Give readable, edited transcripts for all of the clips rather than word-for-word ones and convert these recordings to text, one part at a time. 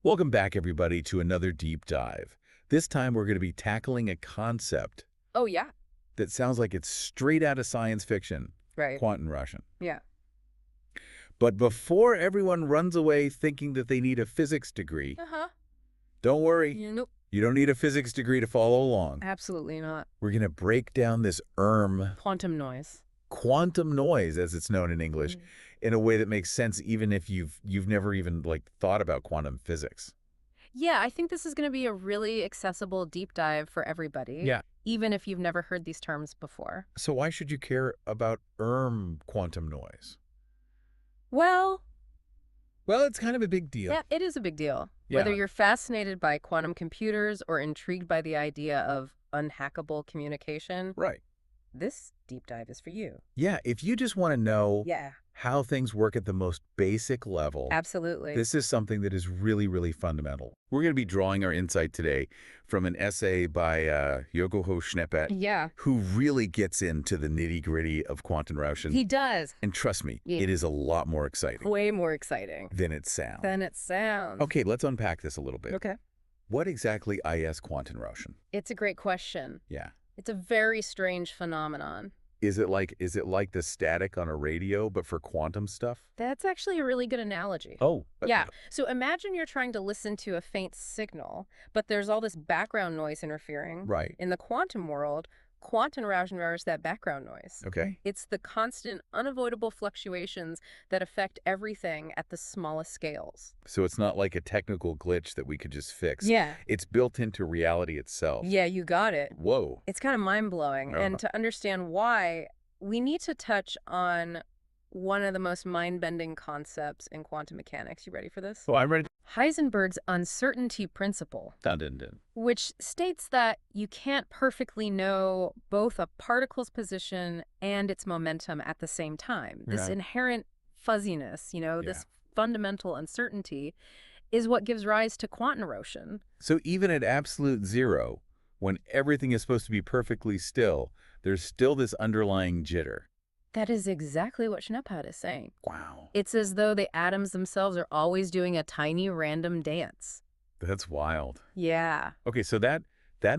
Welcome back, everybody, to another deep dive. This time, we're going to be tackling a concept Oh, yeah. that sounds like it's straight out of science fiction, Right. quantum Russian. Yeah. But before everyone runs away thinking that they need a physics degree, Uh-huh. don't worry. Yeah, nope. You don't need a physics degree to follow along. Absolutely not. We're going to break down this Quantum noise. quantum noise, as it's known in English, Mm. in a way that makes sense even if you've never even thought about quantum physics. Yeah, I think this is going to be a really accessible deep dive for everybody, Yeah. even if you've never heard these terms before. So why should you care about quantum noise? Well, Well, it's kind of a big deal. yeah, it is a big deal. Yeah. Whether you're fascinated by quantum computers or intrigued by the idea of unhackable communication, Right. this deep dive is for you. Yeah, if you just want to know Yeah, how things work at the most basic level, absolutely. this is something that is really, really fundamental. We're going to be drawing our insight today from an essay by Yokoho Schneppet, Yeah, who really gets into the nitty-gritty of quantum Rauschen. he does. And trust me, Yeah. it is a lot more exciting Way more exciting than it sounds. than it sounds. Okay, let's unpack this a little bit. Okay. What exactly is quantum Rauschen? It's a great question. Yeah. It's a very strange phenomenon. Is it like the static on a radio, but for quantum stuff? That's actually a really good analogy. Oh. Yeah. So imagine you're trying to listen to a faint signal, but there's all this background noise interfering. Right. In the quantum world, quantum Rauschen is that background noise. Okay. It's the constant, unavoidable fluctuations that affect everything at the smallest scales. So it's not like a technical glitch that we could just fix. Yeah. It's built into reality itself. Yeah, you got it. Whoa. It's kind of mind-blowing. Uh-huh. And to understand why, we need to touch on one of the most mind-bending concepts in quantum mechanics. You ready for this? Oh, I'm ready. Heisenberg's uncertainty principle, Dun, dun, dun. which states that you can't perfectly know both a particle's position and its momentum at the same time. This Yeah. inherent fuzziness, Yeah. this fundamental uncertainty, is what gives rise to quantum Rauschen. So even at absolute zero, when everything is supposed to be perfectly still, there's still this underlying jitter. That is exactly what Schneppet is saying. Wow. It's as though the atoms themselves are always doing a tiny random dance. That's wild. Yeah. Okay, so that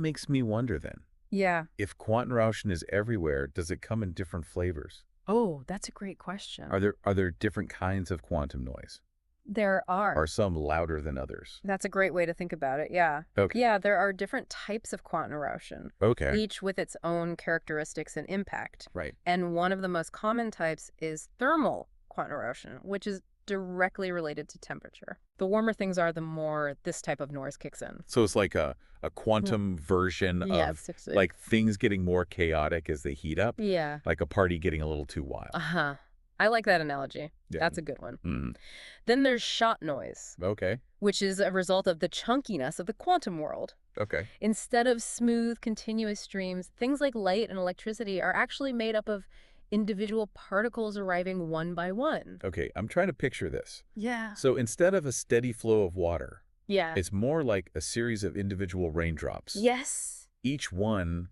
makes me wonder then. Yeah. If quantum Rauschen is everywhere, does it come in different flavors? Oh, that's a great question. Are there different kinds of quantum noise? There are. Are some louder than others? That's a great way to think about it, yeah. Okay. Yeah, there are different types of quantum Rauschen, Okay. each with its own characteristics and impact. Right. And one of the most common types is thermal quantum Rauschen, which is directly related to temperature. The warmer things are, the more this type of noise kicks in. So it's like a quantum version of like things getting more chaotic as they heat up, Yeah. like a party getting a little too wild. Uh-huh. I like that analogy. Yeah. That's a good one. Mm. Then there's shot noise, Okay. which is a result of the chunkiness of the quantum world. Okay. Instead of smooth, continuous streams, things like light and electricity are actually made up of individual particles arriving one by one. Okay. I'm trying to picture this. Yeah. So instead of a steady flow of water, Yeah. it's more like a series of individual raindrops. Yes. Each one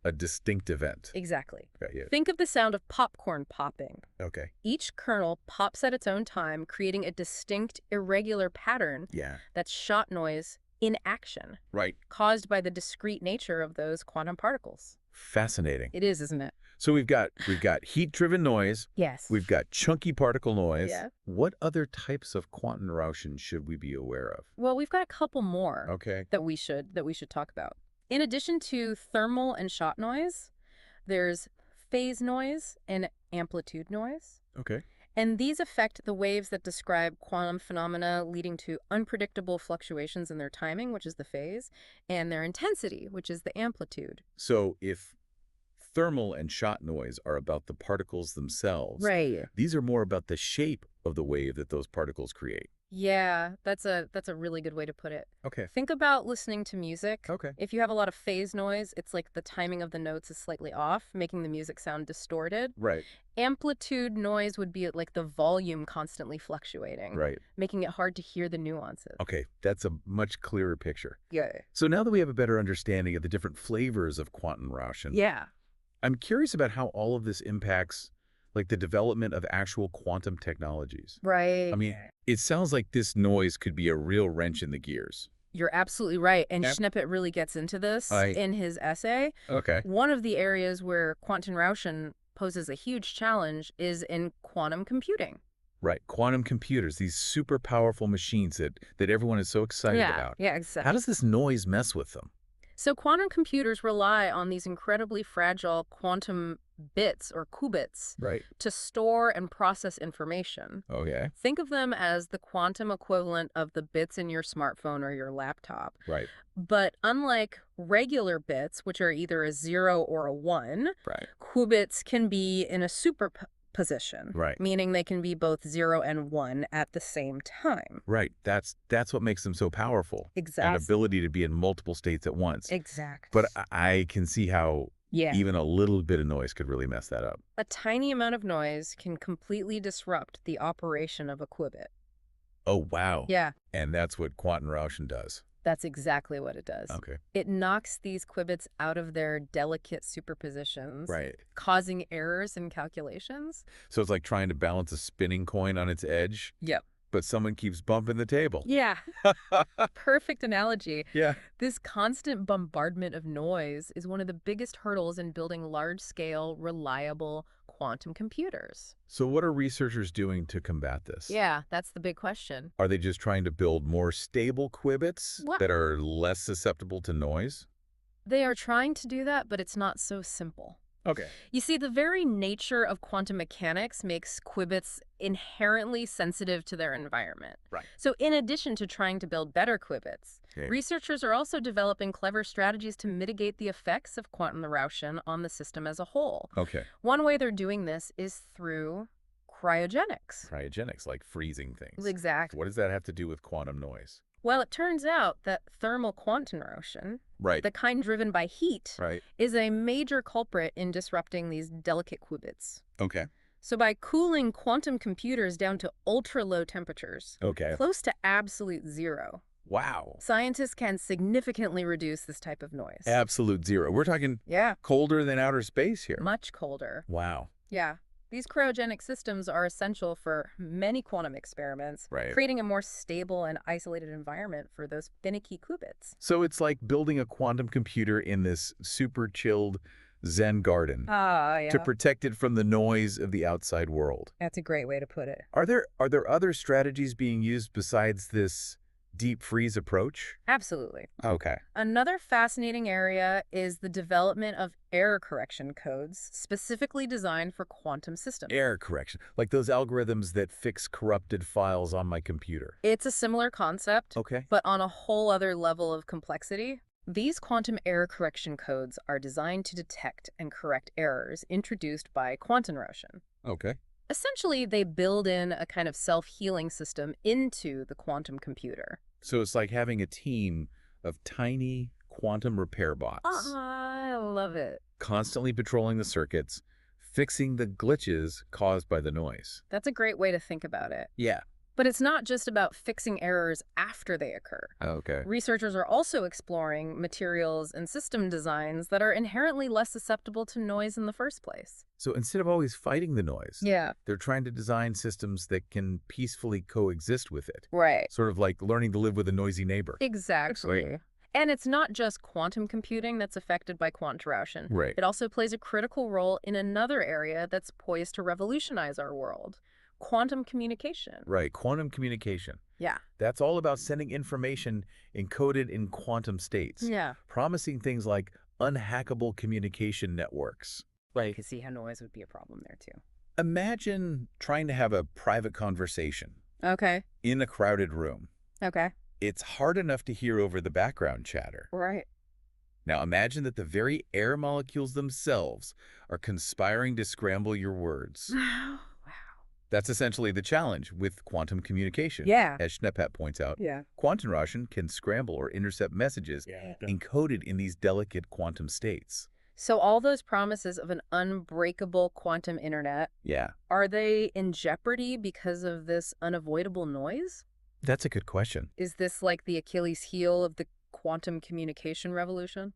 a distinct event. Exactly. Okay. Yeah. Think of the sound of popcorn popping. Okay. Each kernel pops at its own time, creating a distinct, irregular pattern Yeah. that's shot noise in action, Right. caused by the discrete nature of those quantum particles. Fascinating. It is, isn't it? So we've got heat-driven noise. Yes. We've got chunky particle noise. Yeah. What other types of quantum Rauschen should we be aware of? Well, we've got a couple more Okay. that we should talk about. In addition to thermal and shot noise, there's phase noise and amplitude noise. Okay. And these affect the waves that describe quantum phenomena, leading to unpredictable fluctuations in their timing, which is the phase, and their intensity, which is the amplitude. So if thermal and shot noise are about the particles themselves, Right. these are more about the shape of the wave that those particles create. Yeah, that's a really good way to put it. Okay. Think about listening to music. Okay. If you have a lot of phase noise, it's like the timing of the notes is slightly off, making the music sound distorted. Right. Amplitude noise would be like the volume constantly fluctuating, Right. making it hard to hear the nuances. Okay. That's a much clearer picture. Yeah. So now that we have a better understanding of the different flavors of quantum Rauschen, Yeah. I'm curious about how all of this impacts like the development of actual quantum technologies. I Right. mean, it sounds like this noise could be a real wrench in the gears. You're absolutely right. And Yep. Schneppet really gets into this I in his essay. Okay. One of the areas where quantum Rauschen poses a huge challenge is in quantum computing. Right. Quantum computers, these super powerful machines that everyone is so excited about. Yeah, How exactly. does this noise mess with them? So quantum computers rely on these incredibly fragile quantum bits or qubits Right. to store and process information. Okay. Think of them as the quantum equivalent of the bits in your smartphone or your laptop. Right. But unlike regular bits, which are either a 0 or a 1, Right. qubits can be in a superposition, Right. meaning they can be both 0 and 1 at the same time. Right. That's what makes them so powerful. An Exactly. ability to be in multiple states at once. Exact. But I can see how Yeah. even a little bit of noise could really mess that up. A tiny amount of noise can completely disrupt the operation of a qubit. Oh, wow. Yeah, And that's what quantum Rauschen does. that's exactly what it does. Okay. It knocks these qubits out of their delicate superpositions, Right. causing errors in calculations. So it's like trying to balance a spinning coin on its edge, Yep. but someone keeps bumping the table. Yeah, perfect analogy. Yeah. This constant bombardment of noise is one of the biggest hurdles in building large-scale, reliable quantum computers. So what are researchers doing to combat this? Yeah, that's the big question. Are they just trying to build more stable qubits Well, that are less susceptible to noise? they are trying to do that, but it's not so simple. Okay. You see, the very nature of quantum mechanics makes qubits inherently sensitive to their environment. Right. So in addition to trying to build better qubits, Okay. researchers are also developing clever strategies to mitigate the effects of quantum Rauschen on the system as a whole. Okay. One way they're doing this is through cryogenics. Cryogenics, like freezing things. Exactly. What does that have to do with quantum noise? Well, it turns out that thermal quantum Rauschen, Right. the kind driven by heat, Right. is a major culprit in disrupting these delicate qubits. Okay. So by cooling quantum computers down to ultra-low temperatures, Okay. close to absolute zero, Wow. scientists can significantly reduce this type of noise. Absolute zero. We're talking Yeah, colder than outer space here. much colder. Wow. Yeah. These cryogenic systems are essential for many quantum experiments, Right. creating a more stable and isolated environment for those finicky qubits. So it's like building a quantum computer in this super chilled Zen garden Ah, to protect it from the noise of the outside world. That's a great way to put it. Are there other strategies being used besides this deep freeze approach? Absolutely. Okay. Another fascinating area is the development of error correction codes specifically designed for quantum systems. Error correction, like those algorithms that fix corrupted files on my computer. It's a similar concept, Okay. but on a whole other level of complexity. These quantum error correction codes are designed to detect and correct errors introduced by quantum Rauschen. Okay. Essentially, they build in a kind of self-healing system into the quantum computer. So it's like having a team of tiny quantum repair bots I love it. constantly patrolling the circuits, fixing the glitches caused by the noise. That's a great way to think about it. Yeah. But it's not just about fixing errors after they occur. Okay. Researchers are also exploring materials and system designs that are inherently less susceptible to noise in the first place. So instead of always fighting the noise, Yeah. they're trying to design systems that can peacefully coexist with it. Right. Sort of like learning to live with a noisy neighbor. Exactly. And it's not just quantum computing that's affected by quantum Rauschen. Right. It also plays a critical role in another area that's poised to revolutionize our world: quantum communication. Right. Quantum communication. Yeah. That's all about sending information encoded in quantum states, Yeah. promising things like unhackable communication networks. You can see how noise would be a problem there, too. Imagine trying to have a private conversation Okay. in a crowded room. Okay. It's hard enough to hear over the background chatter. Right. Now imagine that the very air molecules themselves are conspiring to scramble your words. Wow. That's essentially the challenge with quantum communication. Yeah. As Schneppet points out, Yeah. quantum Rauschen can scramble or intercept messages encoded in these delicate quantum states. So all those promises of an unbreakable quantum internet, Yeah, are they in jeopardy because of this unavoidable noise? that's a good question. Is this like the Achilles heel of the quantum communication revolution?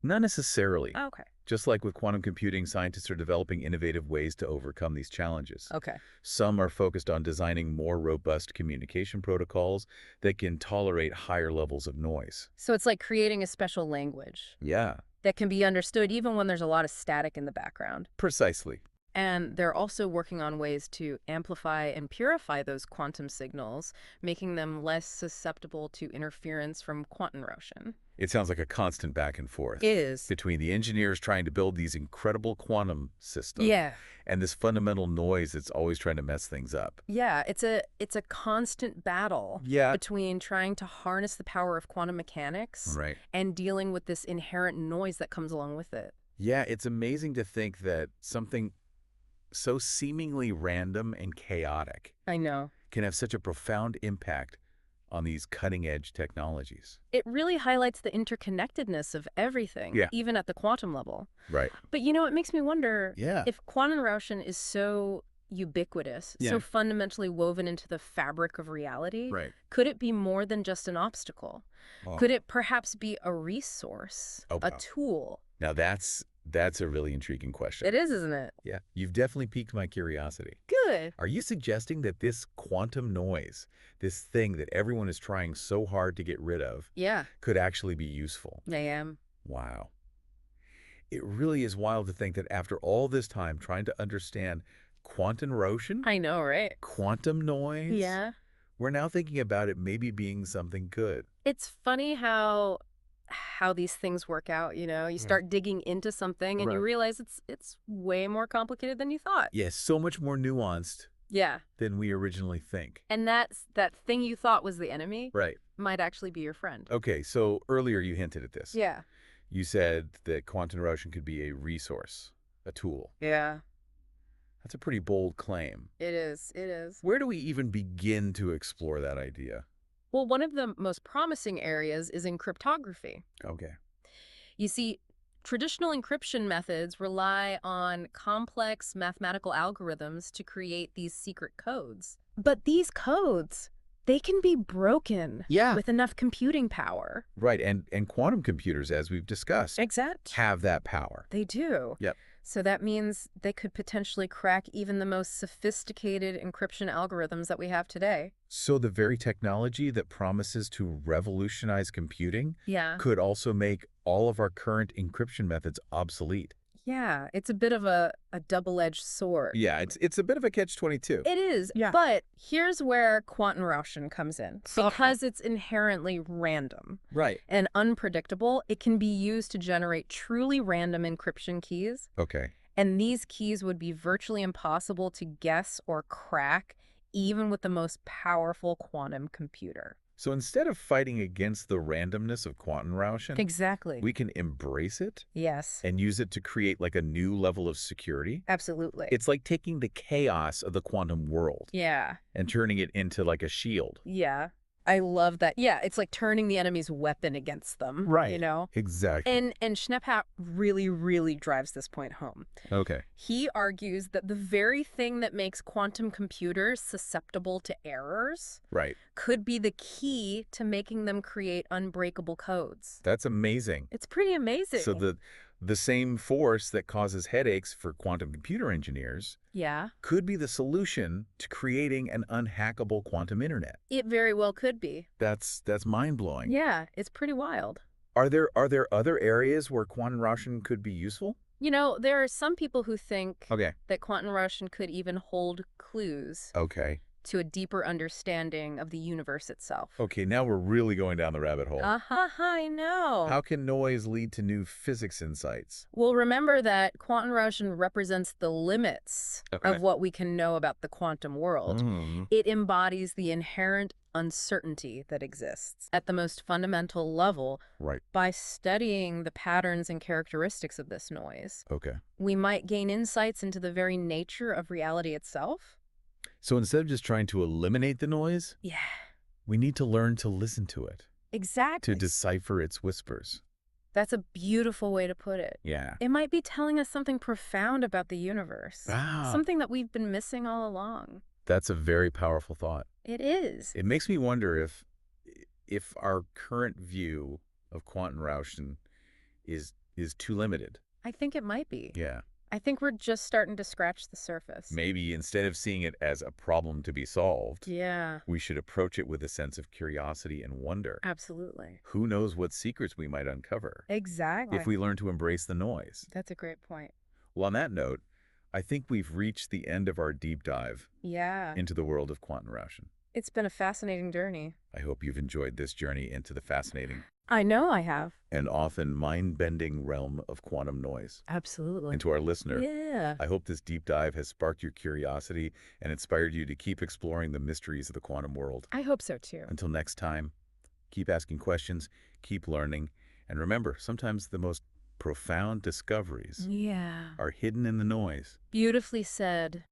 Not necessarily. Okay. Just like with quantum computing, scientists are developing innovative ways to overcome these challenges. Okay. Some are focused on designing more robust communication protocols that can tolerate higher levels of noise. So it's like creating a special language Yeah, that can be understood even when there's a lot of static in the background. precisely. And they're also working on ways to amplify and purify those quantum signals, making them less susceptible to interference from quantum Roshan. It sounds like a constant back and forth Is. between the engineers trying to build these incredible quantum systems Yeah. and this fundamental noise that's always trying to mess things up. Yeah, it's a constant battle Yeah. between trying to harness the power of quantum mechanics Right. and dealing with this inherent noise that comes along with it. Yeah, it's amazing to think that something so seemingly random and chaotic I know. can have such a profound impact on these cutting-edge technologies. It really highlights the interconnectedness of everything, Yeah. even at the quantum level. Right. But it makes me wonder Yeah. if quantum Roshan is so ubiquitous, Yeah. so fundamentally woven into the fabric of reality, Right. could it be more than just an obstacle? Oh. Could it perhaps be a resource, Oh, a wow. tool? Now that's a really intriguing question. It is, isn't it? Yeah. You've definitely piqued my curiosity. Good. Are you suggesting that this quantum noise, this thing that everyone is trying so hard to get rid of, Yeah, could actually be useful? I am. Wow. It really is wild to think that after all this time trying to understand quantum motion, I know, right? quantum noise, Yeah. we're now thinking about it maybe being something good. It's funny how these things work out, You start digging into something and you Right. realize it's way more complicated than you thought. Yes, so much more nuanced Yeah. than we originally think. And that thing you thought was the enemy Right. might actually be your friend. Okay, so earlier you hinted at this. Yeah. You said that quantum motion could be a resource, a tool. Yeah. That's a pretty bold claim. It is. It is. Where do we even begin to explore that idea? Well, one of the most promising areas is in cryptography. Okay. You see, traditional encryption methods rely on complex mathematical algorithms to create these secret codes. But these codes, they can be broken Yeah. with enough computing power. Right, and quantum computers, as we've discussed, Exact. have that power. They do. Yep. So that means they could potentially crack even the most sophisticated encryption algorithms that we have today. So the very technology that promises to revolutionize computing Yeah. could also make all of our current encryption methods obsolete. Yeah, it's a bit of a double-edged sword. Yeah, it's a bit of a catch-22. It is, Yeah. but here's where quantum Roshan comes in. Because it's inherently random Right. and unpredictable, it can be used to generate truly random encryption keys, Okay. and these keys would be virtually impossible to guess or crack, even with the most powerful quantum computer. So instead of fighting against the randomness of quantum Rauschen, Exactly. we can embrace it Yes, and use it to create like a new level of security. absolutely. It's like taking the chaos of the quantum world Yeah, and turning it into like a shield. yeah. I love that. Yeah, it's like turning the enemy's weapon against them. Right. Exactly. And Schnepphat really, really drives this point home. Okay. He argues that the very thing that makes quantum computers susceptible to errors Right. could be the key to making them create unbreakable codes. That's amazing. It's pretty amazing. So the same force that causes headaches for quantum computer engineers Yeah, could be the solution to creating an unhackable quantum internet. it very well could be. That's mind-blowing. Yeah, it's pretty wild. Are there other areas where quantum Rauschen could be useful? There are some people who think Okay. that quantum Roshan could even hold clues Okay. to a deeper understanding of the universe itself. Okay, now we're really going down the rabbit hole. I know. How can noise lead to new physics insights? Well, remember that quantum Roshan represents the limits Okay. of what we can know about the quantum world. Mm. It embodies the inherent uncertainty that exists at the most fundamental level. Right. By studying the patterns and characteristics of this noise, Okay. we might gain insights into the very nature of reality itself. So instead of just trying to eliminate the noise, Yeah, we need to learn to listen to it, exactly. to decipher its whispers. That's a beautiful way to put it. Yeah. It might be telling us something profound about the universe. Ah. Something that we've been missing all along. That's a very powerful thought. It is. It makes me wonder if our current view of quantum Rauschen is too limited. I think it might be. Yeah. I think we're just starting to scratch the surface. Maybe instead of seeing it as a problem to be solved, Yeah, we should approach it with a sense of curiosity and wonder. absolutely. Who knows what secrets we might uncover if Exactly. we learn to embrace the noise? That's a great point. Well, on that note, I think we've reached the end of our deep dive Yeah, into the world of quantum motion. it's been a fascinating journey. I hope you've enjoyed this journey into the fascinating I know I have. and often mind-bending realm of quantum noise. Absolutely. And to our listener, Yeah. I hope this deep dive has sparked your curiosity and inspired you to keep exploring the mysteries of the quantum world. I hope so too. Until next time, keep asking questions, keep learning, and remember, sometimes the most profound discoveries Yeah. are hidden in the noise. Beautifully said.